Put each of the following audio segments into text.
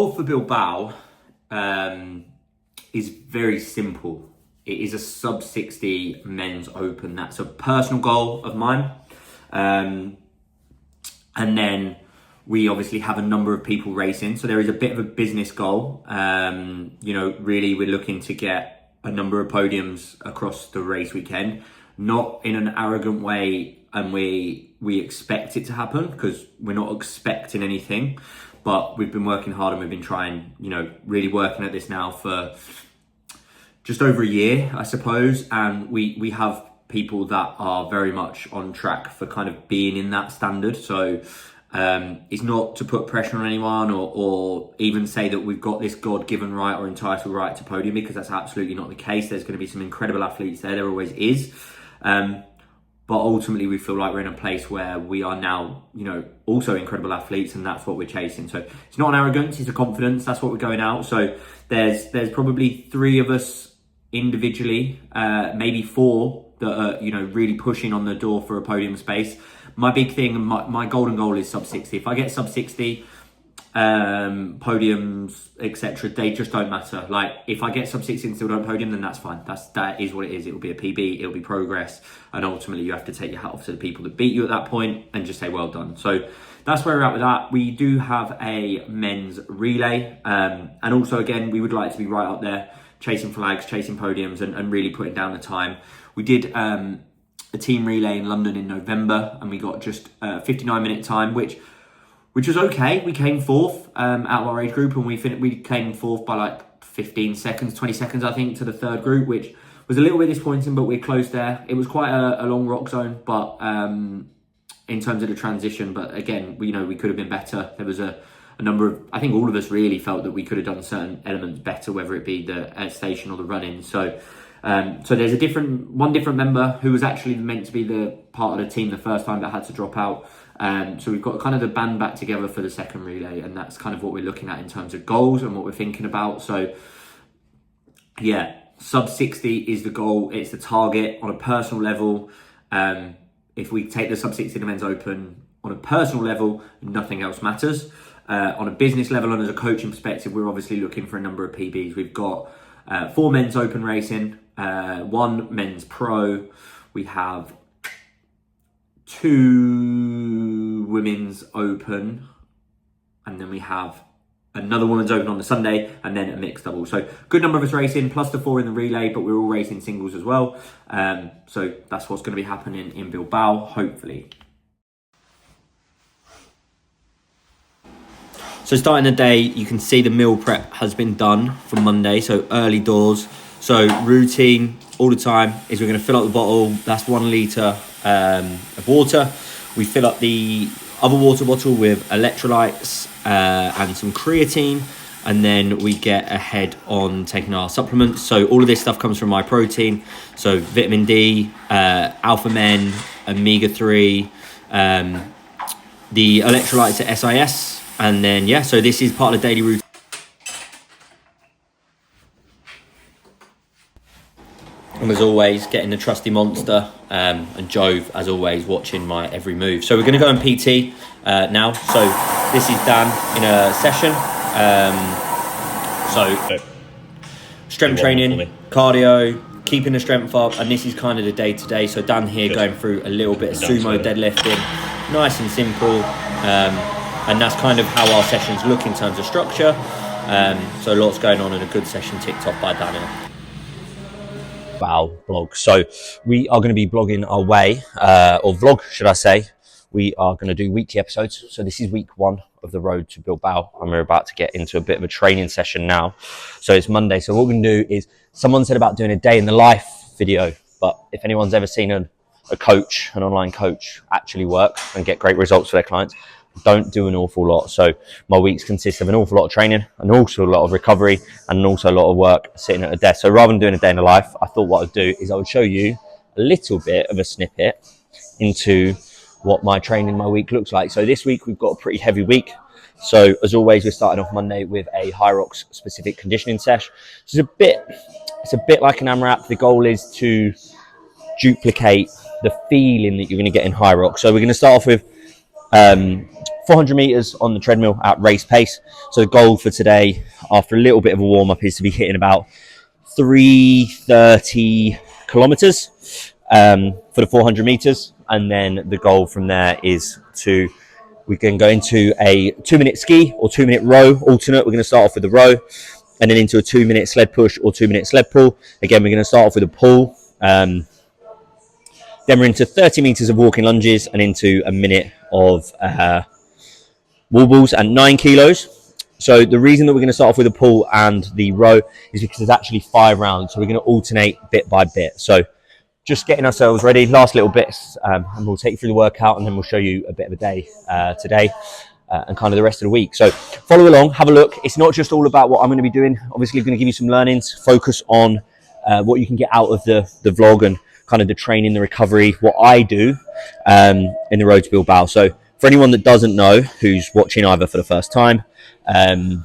goal for Bilbao is very simple. It is a sub 60 men's open. That's a personal goal of mine. And then we obviously have a number of people racing. So there is a bit of a business goal. Really we're looking to get a number of podiums across the race weekend, not in an arrogant way. And we expect it to happen, because we're not expecting anything, but we've been working hard and we've been trying, really working at this now for just over a year, I suppose. And we have people that are very much on track for kind of being in that standard. So it's not to put pressure on anyone or even say that we've got this God-given right or entitled right to podium, because that's absolutely not the case. There's going to be some incredible athletes there always is. But ultimately, we feel like we're in a place where we are now, also incredible athletes, and that's what we're chasing. So it's not an arrogance, it's a confidence. That's what we're going out. So there's probably 3 of us individually, maybe 4 that are, really pushing on the door for a podium space. My big thing, my golden goal is sub 60. If I get sub 60, podiums, etc., they just don't matter. Like, if I get sub 60 and still don't podium, then that's fine. That is what it is. It will be a PB, it will be progress, and ultimately you have to take your hat off to the people that beat you at that point and just say well done. So that's where we're at with that. We do have a men's relay, and also again we would like to be right up there, chasing flags, chasing podiums, and really putting down the time. We did a team relay in London in November, and we got just a 59-minute time, which was okay. We came 4th out of our age group, and we came 4th by like 15 seconds, 20 seconds, I think, to the 3rd group, which was a little bit disappointing, but we're close there. It was quite a long rock zone, but in terms of the transition, but again, we could have been better. There was a number of, I think all of us really felt that we could have done certain elements better, whether it be the station or the run-in. So there's one different member who was actually meant to be the part of the team the first time that had to drop out. So we've got kind of the band back together for the second relay, and that's kind of what we're looking at in terms of goals and what we're thinking about. So yeah, sub 60 is the goal. It's the target on a personal level. If we take the sub 60 in the men's open on a personal level, nothing else matters. On a business level and as a coaching perspective, we're obviously looking for a number of PBs. We've got 4 men's open racing, 1 men's pro. We have 2 women's open, and then we have another women's open on the Sunday, and then a mixed double. So good number of us racing, plus the 4 in the relay, but we're all racing singles as well. So that's what's going to be happening in Bilbao, hopefully. So starting the day, you can see the meal prep has been done for Monday, so early doors. So routine all the time is we're going to fill up the bottle. That's 1 litre of water. We fill up the other water bottle with electrolytes and some creatine, and then we get ahead on taking our supplements. So all of this stuff comes from my protein. So vitamin D, Alpha Men, omega-3, the electrolytes at SIS. And then, yeah, so this is part of the daily routine. And as always, getting the trusty Monster and Jove, as always, watching my every move. So we're going to go in PT now. So this is Dan in a session. So strength training, cardio, keeping the strength up. And this is kind of the day-to-day. So Dan here going through a little bit of sumo deadlifting. Nice and simple. And that's kind of how our sessions look in terms of structure. So lots going on, and a good session ticked off by Dan. Bilbao vlog. So we are going to be blogging our way, or vlog, should I say. We are going to do weekly episodes. So this is week 1 of the road to Bilbao, and we're about to get into a bit of a training session now. So it's Monday. So what we're going to do is, someone said about doing a day in the life video, but if anyone's ever seen a coach, an online coach, actually work and get great results for their clients, don't do an awful lot. So my weeks consist of an awful lot of training and also a lot of recovery and also a lot of work sitting at a desk. So rather than doing a day in the life, I thought what I'd do is I would show you a little bit of a snippet into what my training, my week looks like. So this week we've got a pretty heavy week. So as always, we're starting off Monday with a Hyrox specific conditioning sesh. So it's a bit like an AMRAP. The goal is to duplicate the feeling that you're going to get in Hyrox. So we're going to start off with 400 meters on the treadmill at race pace. So the goal for today, after a little bit of a warm up, is to be hitting about 330 kilometers for the 400 meters. And then the goal from there is we can go into a 2-minute ski or 2-minute row alternate. We're going to start off with the row and then into a 2-minute sled push or 2-minute sled pull. Again, we're going to start off with a pull. Then we're into 30 meters of walking lunges and into a minute of wall balls at 9 kilos. So the reason that we're going to start off with a pull and the row is because there's actually 5 rounds. So we're going to alternate bit by bit. So just getting ourselves ready, last little bits, and we'll take you through the workout and then we'll show you a bit of a day today and kind of the rest of the week. So follow along, have a look. It's not just all about what I'm going to be doing. Obviously, I'm going to give you some learnings, focus on what you can get out of the vlog and kind of the training, the recovery, what I do in the road to Bilbao. So for anyone that doesn't know, who's watching either for the first time, and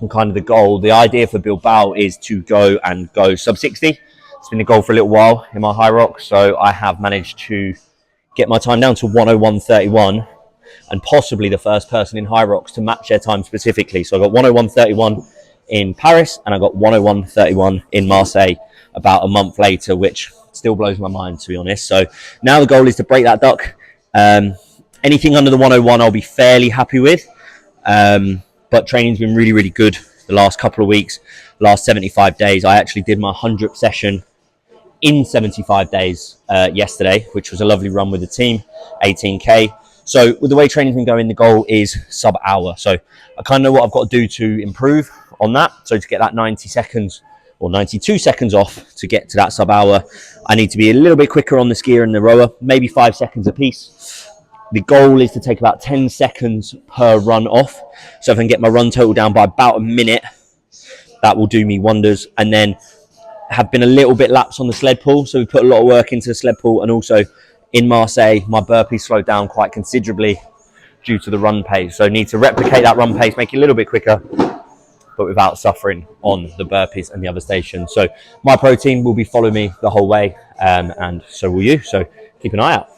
kind of the goal, the idea for Bilbao is to go sub 60. It's been the goal for a little while in my Hyrox. So I have managed to get my time down to 101.31 and possibly the first person in Hyrox to match their time specifically. So I got 101.31 in Paris and I got 101.31 in Marseille about a month later, which still blows my mind, to be honest. So now the goal is to break that duck. Anything under the 101 I'll be fairly happy with, but training's been really, really good the last couple of weeks, last 75 days. I actually did my 100th session in 75 days yesterday, which was a lovely run with the team, 18k. So with the way training's been going, the goal is sub hour. So I kind of know what I've got to do to improve on that. So to get that 90 seconds or 92 seconds off to get to that sub hour, I need to be a little bit quicker on the skier and the rower, maybe 5 seconds a piece. The goal is to take about 10 seconds per run off. So if I can get my run total down by about a minute, that will do me wonders. And then have been a little bit lax on the sled pull. So we put a lot of work into the sled pull, and also in Marseille, my burpees slowed down quite considerably due to the run pace. So I need to replicate that run pace, make it a little bit quicker, but without suffering on the burpees and the other stations. So my protein will be following me the whole way, and so will you. So keep an eye out.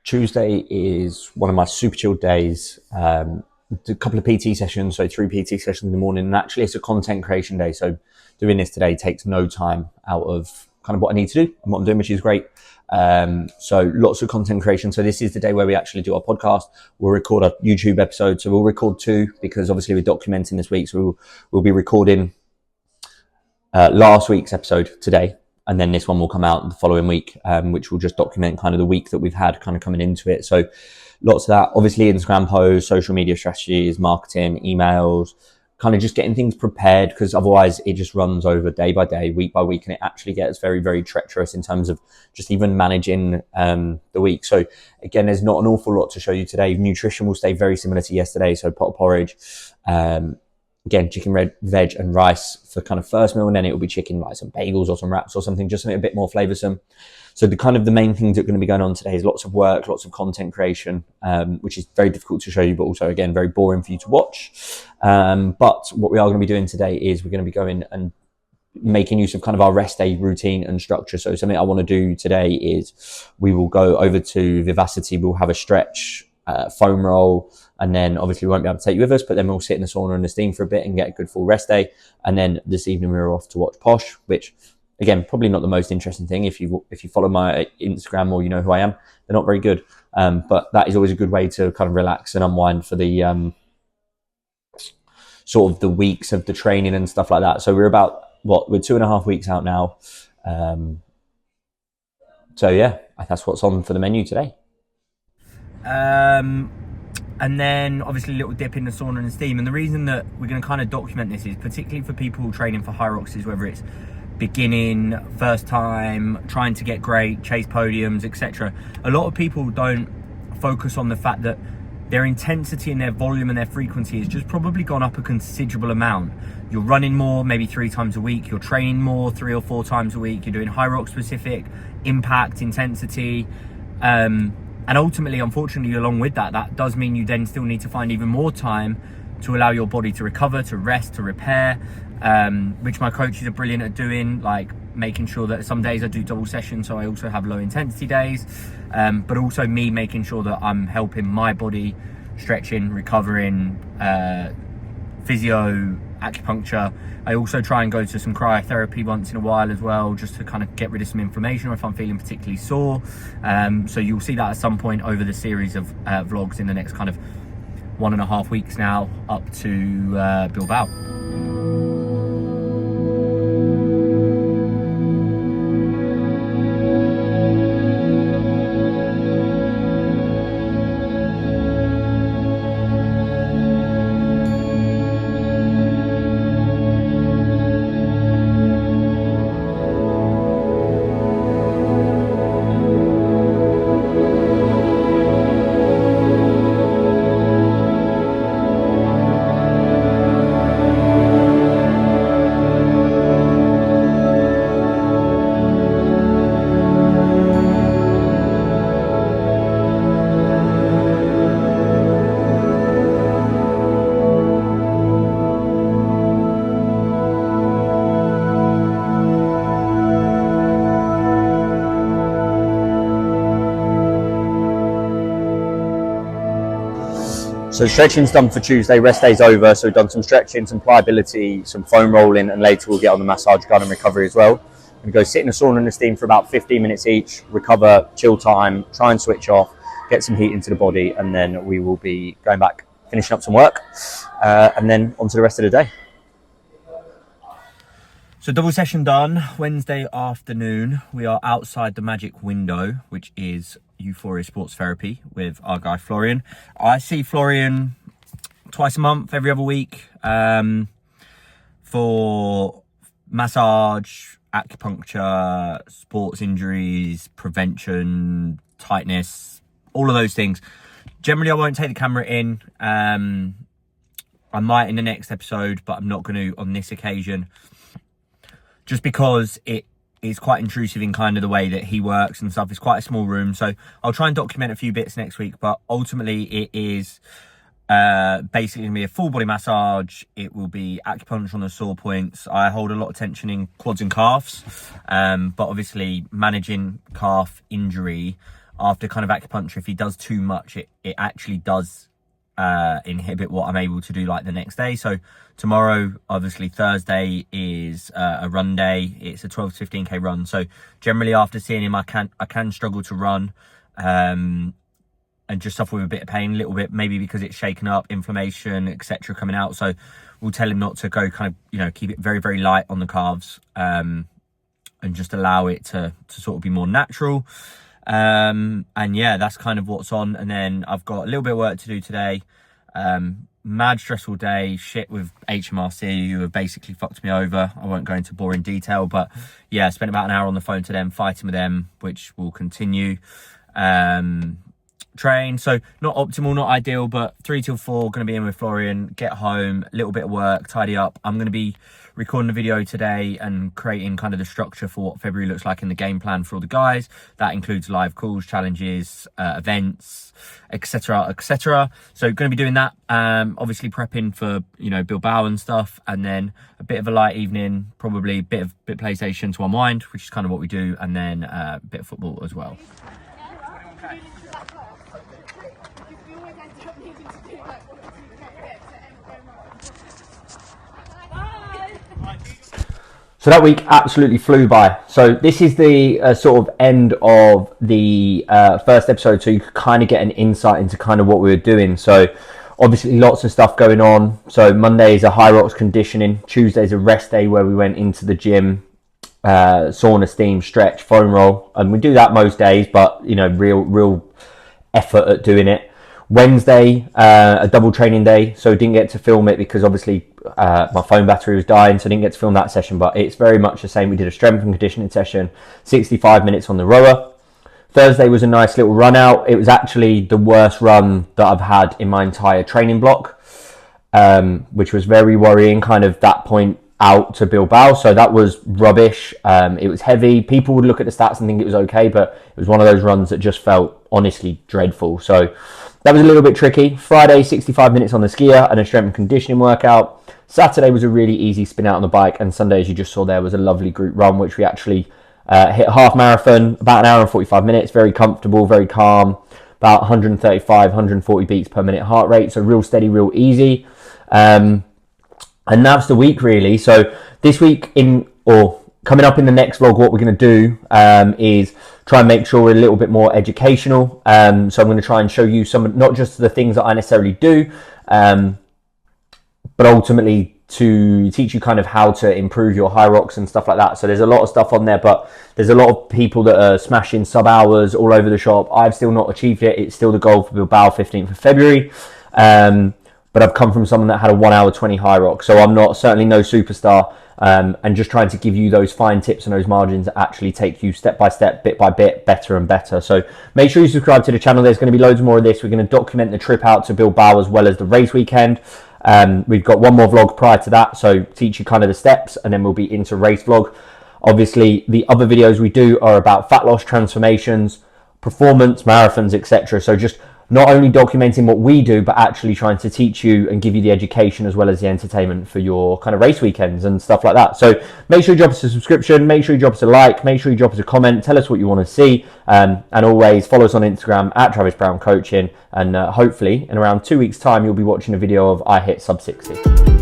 Tuesday is one of my super chilled days. A couple of PT sessions, so 3 PT sessions in the morning, and actually it's a content creation day. So doing this today takes no time out of kind of what I need to do and what I'm doing, which is great. So lots of content creation. So this is the day where we actually do our podcast. We'll record our YouTube episode. So we'll record 2 because obviously we're documenting this week. So we'll be recording last week's episode today. and then this one will come out the following week, which will just document kind of the week that we've had kind of coming into it. So lots of that, obviously Instagram posts, social media strategies, marketing, emails, kind of just getting things prepared, because otherwise it just runs over day by day, week by week, and it actually gets very, very treacherous in terms of just even managing the week. So again, there's not an awful lot to show you today. Nutrition will stay very similar to yesterday. So pot of porridge, again, chicken, veg and rice for kind of first meal, and then it will be chicken, like some bagels or some wraps or something, just something a bit more flavoursome. So the main things that are going to be going on today is lots of work, lots of content creation, which is very difficult to show you, but also, again, very boring for you to watch. But what we are going to be doing today is we're going to be going and making use of kind of our rest day routine and structure. So something I want to do today is we will go over to Vivacity. We'll have a stretch, foam roll, and then obviously we won't be able to take you with us, but then we'll sit in the sauna and the steam for a bit and get a good full rest day. And then this evening we're off to watch Posh, which, again, probably not the most interesting thing. If you follow my Instagram or you know who I am, they're not very good. But that is always a good way to kind of relax and unwind for the sort of the weeks of the training and stuff like that. So we're 2.5 weeks out now. So yeah, that's what's on for the menu today. And then obviously a little dip in the sauna and steam. And the reason that we're going to kind of document this is particularly for people training for Hyrox, is whether it's beginning, first time, trying to get great, chase podiums, etc. A lot of people don't focus on the fact that their intensity and their volume and their frequency has just probably gone up a considerable amount. You're running more, maybe 3 times a week. You're training more 3 or 4 times a week. You're doing Hyrox specific impact, intensity. And ultimately, unfortunately, along with that does mean you then still need to find even more time to allow your body to recover, to rest, to repair, which my coaches are brilliant at doing, like making sure that some days I do double sessions, so I also have low intensity days, but also me making sure that I'm helping my body, stretching, recovering, physio, acupuncture. I also try and go to some cryotherapy once in a while as well, just to kind of get rid of some inflammation or if I'm feeling particularly sore. So you'll see that at some point over the series of vlogs in the next kind of 1.5 weeks now, up to Bilbao. So stretching's done for Tuesday, rest day's over. So we've done some stretching, some pliability, some foam rolling, and later we'll get on the massage gun and recovery as well. I'm going to go sit in the sauna and the steam for about 15 minutes each, recover, chill time, try and switch off, get some heat into the body, and then we will be going back, finishing up some work, and then on to the rest of the day. So double session done, Wednesday afternoon. We are outside the magic window, which is Euphoria Sports Therapy with our guy Florian. I see Florian twice a month, every other week, for massage, acupuncture, sports injuries, prevention, tightness, all of those things. Generally, I won't take the camera in. I might in the next episode, but I'm not going to on this occasion, just because it is quite intrusive in kind of the way that he works and stuff. It's quite a small room, so I'll try and document a few bits next week, but ultimately it is basically going to be a full body massage. It will be acupuncture on the sore points. I hold a lot of tension in quads and calves, but obviously managing calf injury after kind of acupuncture, if he does too much, it actually does inhibit what I'm able to do like the next day. So tomorrow, obviously Thursday, is a run day. It's a 12 to 15k run. So generally after seeing him, I can struggle to run and just suffer with a bit of pain, a little bit, maybe because it's shaken up, inflammation, etc. coming out. So we'll tell him not to go kind of, keep it very, very light on the calves. And and just allow it to sort of be more natural. And yeah, that's kind of what's on. And then I've got a little bit of work to do today. Mad stressful day, shit with HMRC, who have basically fucked me over. I won't go into boring detail, but yeah, I spent about an hour on the phone to them, fighting with them, which will continue. Train, so not optimal, not ideal, but 3 till 4 going to be in with Florian, get home, a little bit of work, tidy up. I'm going to be recording a video today and creating kind of the structure for what February looks like in the game plan for all the guys. That includes live calls, challenges, events, etc, etc. So going to be doing that, obviously prepping for, you know, Bilbao and stuff, and then a bit of a light evening, probably a bit PlayStation to unwind, which is kind of what we do, and then a bit of football as well. So that week absolutely flew by. So this is the sort of end of the first episode, so you could kind of get an insight into kind of what we were doing. So obviously lots of stuff going on. So Monday is a Hyrox conditioning, Tuesday is a rest day where we went into the gym, sauna, steam, stretch, foam roll, and we do that most days, but you know, real effort at doing it. Wednesday, a double training day, so didn't get to film it because obviously my phone battery was dying, so I didn't get to film that session, but it's very much the same. We did a strength and conditioning session, 65 minutes on the rower. Thursday was a nice little run out. It was actually the worst run that I've had in my entire training block, which was very worrying, kind of that point out to Bilbao, so that was rubbish. It was heavy. People would look at the stats and think it was okay, but it was one of those runs that just felt honestly dreadful. So that was a little bit tricky. Friday, 65 minutes on the skier and a strength and conditioning workout. Saturday was a really easy spin out on the bike, and Sunday, as you just saw there, was a lovely group run, which we actually hit a half marathon, about an hour and 45 minutes, very comfortable, very calm, about 135, 140 beats per minute heart rate, so real steady, real easy. And that's the week really. So this week coming up in the next vlog, what we're going to do is try and make sure we're a little bit more educational. So I'm going to try and show you some, not just the things that I necessarily do, but ultimately to teach you kind of how to improve your Hyrox and stuff like that. So there's a lot of stuff on there, but there's a lot of people that are smashing sub hours all over the shop. I've still not achieved it. It's still the goal for Bilbao, 15th of February. But I've come from someone that had a 1 hour 20 Hyrox, so I'm certainly no superstar, and just trying to give you those fine tips and those margins that actually take you step by step, bit by bit, better and better. So make sure you subscribe to the channel. There's going to be loads more of this. We're going to document the trip out to Bilbao as well as the race weekend. We've got one more vlog prior to that, so teach you kind of the steps, and then we'll be into race vlog. Obviously, the other videos we do are about fat loss, transformations, performance, marathons, etc. So just not only documenting what we do, but actually trying to teach you and give you the education as well as the entertainment for your kind of race weekends and stuff like that. So make sure you drop us a subscription, make sure you drop us a like, make sure you drop us a comment, tell us what you want to see, and always follow us on Instagram at Travis Brown Coaching, and hopefully in around 2 weeks time you'll be watching a video of I hit sub 60.